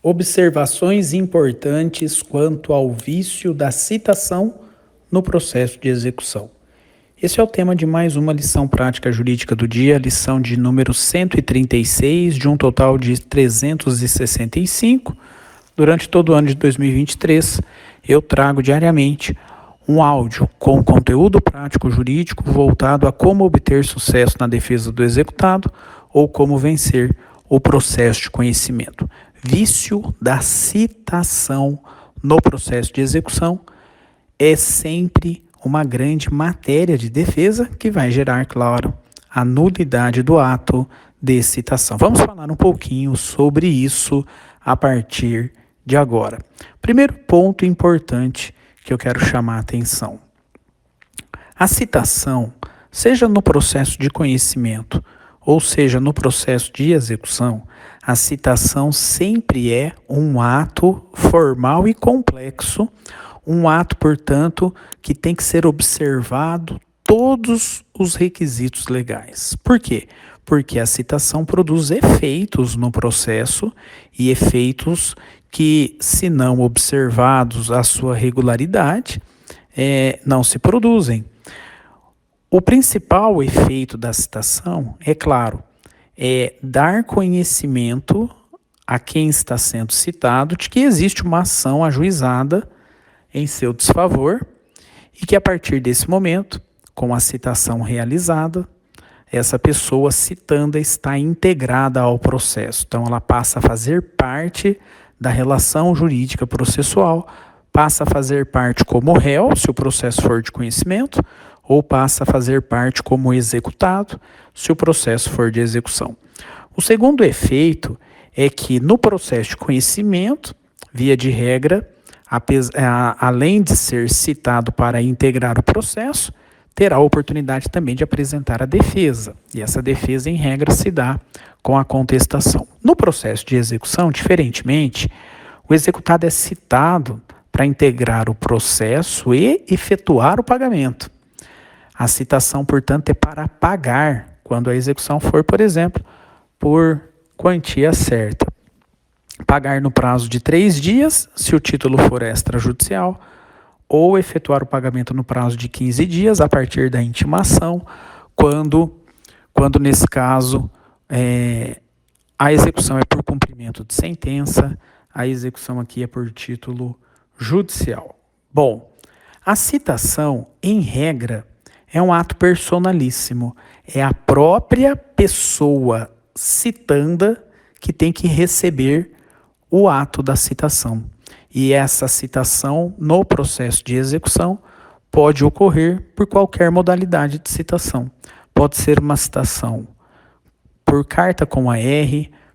Observações importantes quanto ao vício da citação no processo de execução. Esse é o tema de mais uma lição prática jurídica do dia, lição de número 136, de um total de 365. Durante todo o ano de 2023, eu trago diariamente um áudio com conteúdo prático jurídico voltado a como obter sucesso na defesa do executado ou como vencer o processo de conhecimento. Vício da citação no processo de execução é sempre uma grande matéria de defesa que vai gerar, claro, a nulidade do ato de citação. Vamos falar um pouquinho sobre isso a partir de agora. Primeiro ponto importante que eu quero chamar a atenção. A citação, seja no processo de conhecimento ou seja no processo de execução, a citação sempre é um ato formal e complexo, um ato, portanto, que tem que ser observado todos os requisitos legais. Por quê? Porque a citação produz efeitos no processo e efeitos que, se não observados a sua regularidade, não se produzem. O principal efeito da citação, é claro, é dar conhecimento a quem está sendo citado de que existe uma ação ajuizada em seu desfavor e que a partir desse momento, com a citação realizada, essa pessoa citanda está integrada ao processo. Então ela passa a fazer parte da relação jurídica processual, passa a fazer parte como réu, se o processo for de conhecimento, ou passa a fazer parte como executado, se o processo for de execução. O segundo efeito é que no processo de conhecimento, via de regra, além de ser citado para integrar o processo, terá a oportunidade também de apresentar a defesa. E essa defesa, em regra, se dá com a contestação. No processo de execução, diferentemente, o executado é citado para integrar o processo e efetuar o pagamento. A citação, portanto, é para pagar, quando a execução for, por exemplo, por quantia certa. Pagar no prazo de 3 dias, se o título for extrajudicial, ou efetuar o pagamento no prazo de 15 dias, a partir da intimação, quando nesse caso, a execução é por cumprimento de sentença, a execução aqui é por título judicial. Bom, a citação, em regra, é um ato personalíssimo. É a própria pessoa citanda que tem que receber o ato da citação. E essa citação, no processo de execução, pode ocorrer por qualquer modalidade de citação. Pode ser uma citação por carta com AR,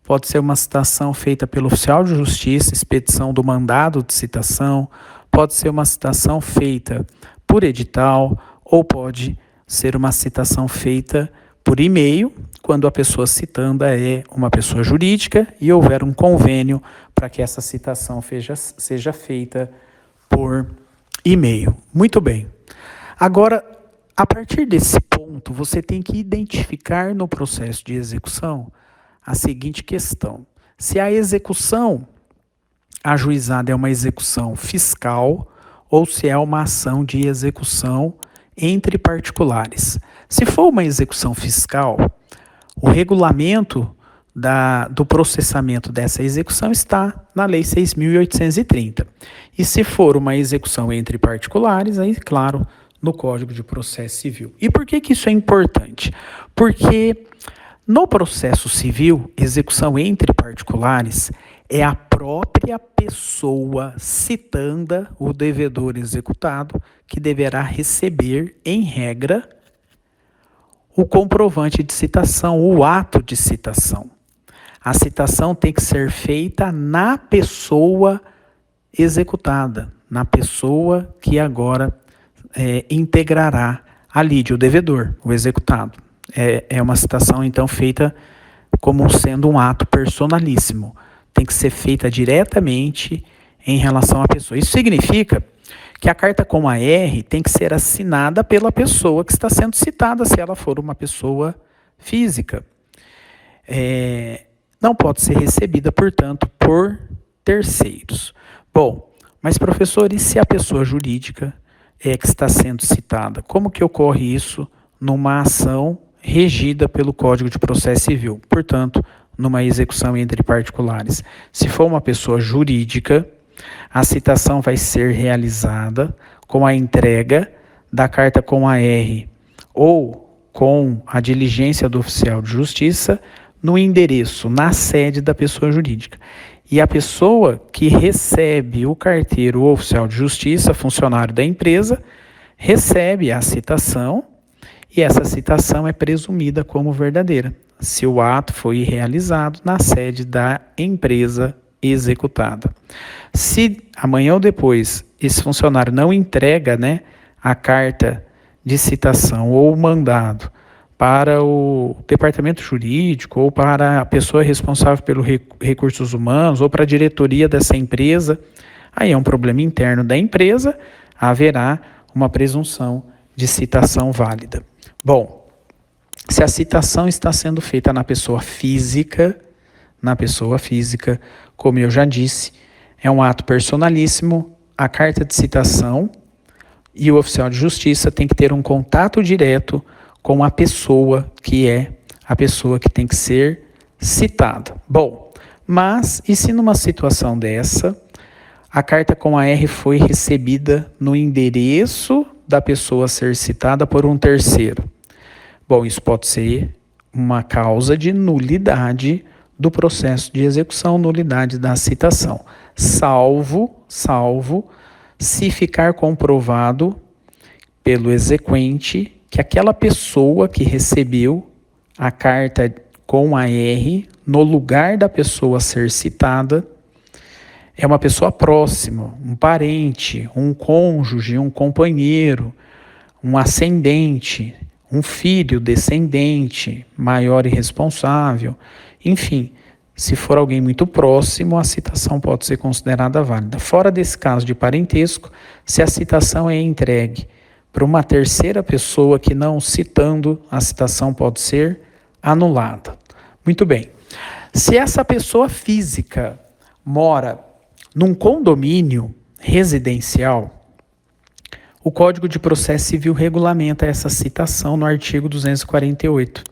pode ser uma citação feita pelo oficial de justiça, expedição do mandado de citação, pode ser uma citação feita por edital, ou pode ser uma citação feita por e-mail, quando a pessoa citanda é uma pessoa jurídica e houver um convênio para que essa citação seja feita por e-mail. Muito bem. Agora, a partir desse ponto, você tem que identificar no processo de execução a seguinte questão. Se a execução ajuizada é uma execução fiscal ou se é uma ação de execução entre particulares. Se for uma execução fiscal, o regulamento do processamento dessa execução está na Lei 6.830. E se for uma execução entre particulares, aí, claro, no Código de Processo Civil. E por que isso é importante? Porque no processo civil, execução entre particulares é a própria pessoa citanda o devedor executado que deverá receber, em regra, o comprovante de citação, o ato de citação. A citação tem que ser feita na pessoa executada, na pessoa que agora integrará a lide, o devedor, o executado. É uma citação, então, feita como sendo um ato personalíssimo. Tem que ser feita diretamente em relação à pessoa. Isso significa que a carta com AR tem que ser assinada pela pessoa que está sendo citada, se ela for uma pessoa física. Não pode ser recebida, portanto, por terceiros. Bom, mas professor, e se a pessoa jurídica é que está sendo citada? Como que ocorre isso numa ação regida pelo Código de Processo Civil? Portanto, numa execução entre particulares. Se for uma pessoa jurídica, a citação vai ser realizada com a entrega da carta com AR ou com a diligência do oficial de justiça no endereço, na sede da pessoa jurídica. E a pessoa que recebe o carteiro ou oficial de justiça, funcionário da empresa, recebe a citação e essa citação é presumida como verdadeira, se o ato foi realizado na sede da empresa executada. Se amanhã ou depois esse funcionário não entrega, a carta de citação ou o mandado para o departamento jurídico ou para a pessoa responsável pelos recursos humanos ou para a diretoria dessa empresa, aí é um problema interno da empresa, haverá uma presunção de citação válida. Bom, se a citação está sendo feita na pessoa física, como eu já disse, é um ato personalíssimo, a carta de citação e o oficial de justiça tem que ter um contato direto com a pessoa que tem que ser citada. Bom, mas e se numa situação dessa, a carta com AR foi recebida no endereço da pessoa a ser citada por um terceiro? Bom, isso pode ser uma causa de nulidade do processo de execução, nulidade da citação, salvo se ficar comprovado pelo exequente que aquela pessoa que recebeu a carta com AR no lugar da pessoa a ser citada é uma pessoa próxima, um parente, um cônjuge, um companheiro, um ascendente, um filho descendente, maior e responsável, enfim, se for alguém muito próximo, a citação pode ser considerada válida. Fora desse caso de parentesco, se a citação é entregue para uma terceira pessoa que não citando, a citação pode ser anulada. Muito bem. Se essa pessoa física mora num condomínio residencial, o Código de Processo Civil regulamenta essa citação no artigo 248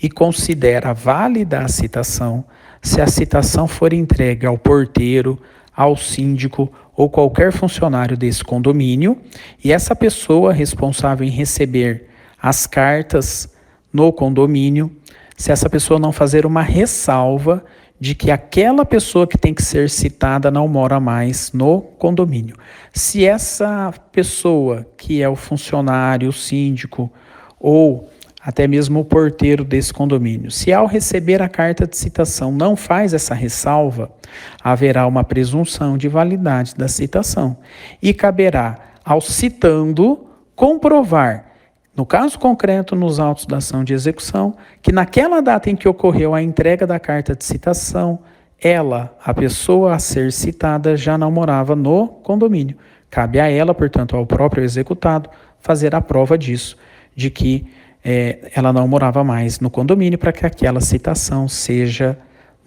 e considera válida a citação se a citação for entregue ao porteiro, ao síndico ou qualquer funcionário desse condomínio e essa pessoa responsável em receber as cartas no condomínio, se essa pessoa não fazer uma ressalva de que aquela pessoa que tem que ser citada não mora mais no condomínio. Se essa pessoa, que é o funcionário, o síndico ou até mesmo o porteiro desse condomínio, se ao receber a carta de citação não faz essa ressalva, haverá uma presunção de validade da citação e caberá ao citando comprovar, no caso concreto, nos autos da ação de execução, que naquela data em que ocorreu a entrega da carta de citação, a pessoa a ser citada, já não morava no condomínio. Cabe a ela, portanto, ao próprio executado, fazer a prova disso, de que ela não morava mais no condomínio, para que aquela citação seja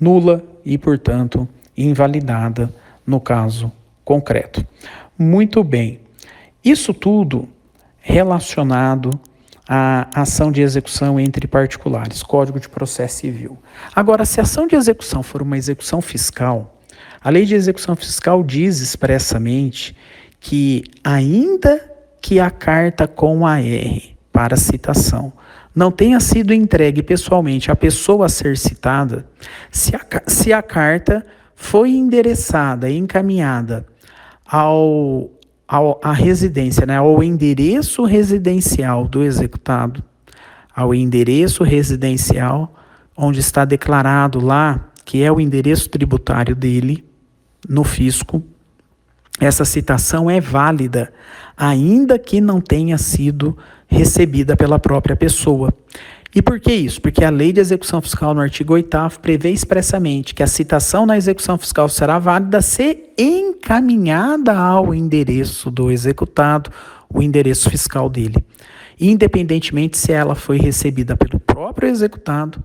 nula e, portanto, invalidada no caso concreto. Muito bem. Isso tudo relacionado à ação de execução entre particulares, Código de Processo Civil. Agora, se a ação de execução for uma execução fiscal, a Lei de Execução Fiscal diz expressamente que, ainda que a carta com AR para citação não tenha sido entregue pessoalmente à pessoa a ser citada, se a carta foi endereçada e encaminhada à residência, ao endereço residencial do executado, ao endereço residencial onde está declarado lá que é o endereço tributário dele no fisco, essa citação é válida, ainda que não tenha sido recebida pela própria pessoa. E por que isso? Porque a Lei de Execução Fiscal, no artigo 8º, prevê expressamente que a citação na execução fiscal será válida se encaminhada ao endereço do executado, o endereço fiscal dele, independentemente se ela foi recebida pelo próprio executado,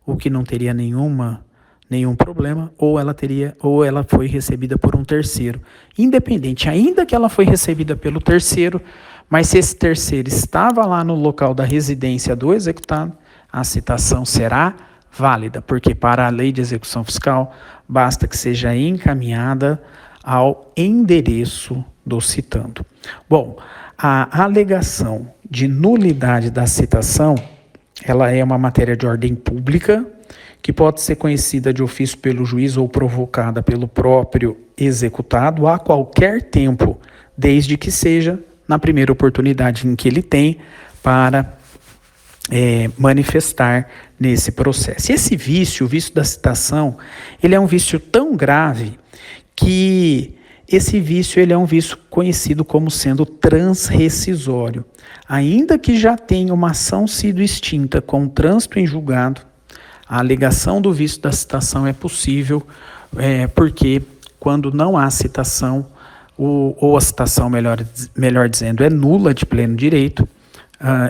o que não teria nenhuma nenhum problema, ou ela foi recebida por um terceiro. Independente, ainda que ela foi recebida pelo terceiro, mas se esse terceiro estava lá no local da residência do executado, a citação será válida, porque para a lei de execução fiscal basta que seja encaminhada ao endereço do citando. Bom, a alegação de nulidade da citação, ela é uma matéria de ordem pública, que pode ser conhecida de ofício pelo juiz ou provocada pelo próprio executado a qualquer tempo, desde que seja na primeira oportunidade em que ele tem para manifestar nesse processo. E esse vício, o vício da citação, ele é um vício tão grave que esse vício ele é um vício conhecido como sendo transrescisório. Ainda que já tenha uma ação sido extinta com trânsito em julgado, a alegação do vício da citação é possível, porque quando não há citação, ou a citação, melhor dizendo, é nula de pleno direito,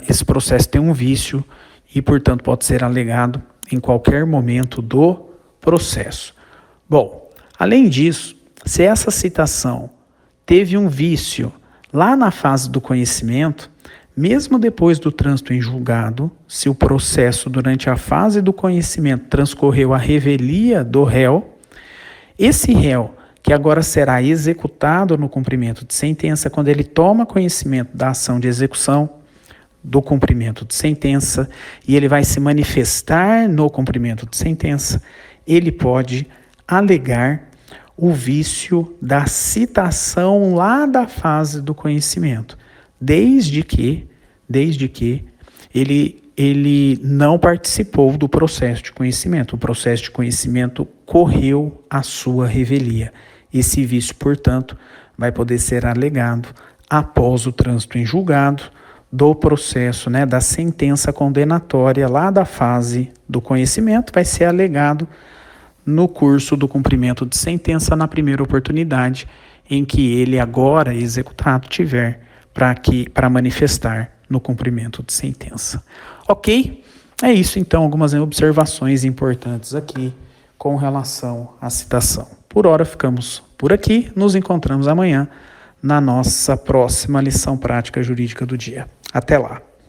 esse processo tem um vício e, portanto, pode ser alegado em qualquer momento do processo. Bom, além disso, se essa citação teve um vício lá na fase do conhecimento, mesmo depois do trânsito em julgado, se o processo durante a fase do conhecimento transcorreu à revelia do réu, esse réu, que agora será executado no cumprimento de sentença, quando ele toma conhecimento da ação de execução, do cumprimento de sentença, e ele vai se manifestar no cumprimento de sentença, ele pode alegar o vício da citação lá da fase do conhecimento, desde que ele não participou do processo de conhecimento. O processo de conhecimento correu a sua revelia. Esse vício, portanto, vai poder ser alegado após o trânsito em julgado do processo, da sentença condenatória lá da fase do conhecimento, vai ser alegado no curso do cumprimento de sentença na primeira oportunidade em que ele agora executado tiver para manifestar no cumprimento de sentença. Ok? É isso então, algumas observações importantes aqui com relação à citação. Por hora ficamos por aqui, nos encontramos amanhã na nossa próxima lição prática jurídica do dia. Até lá!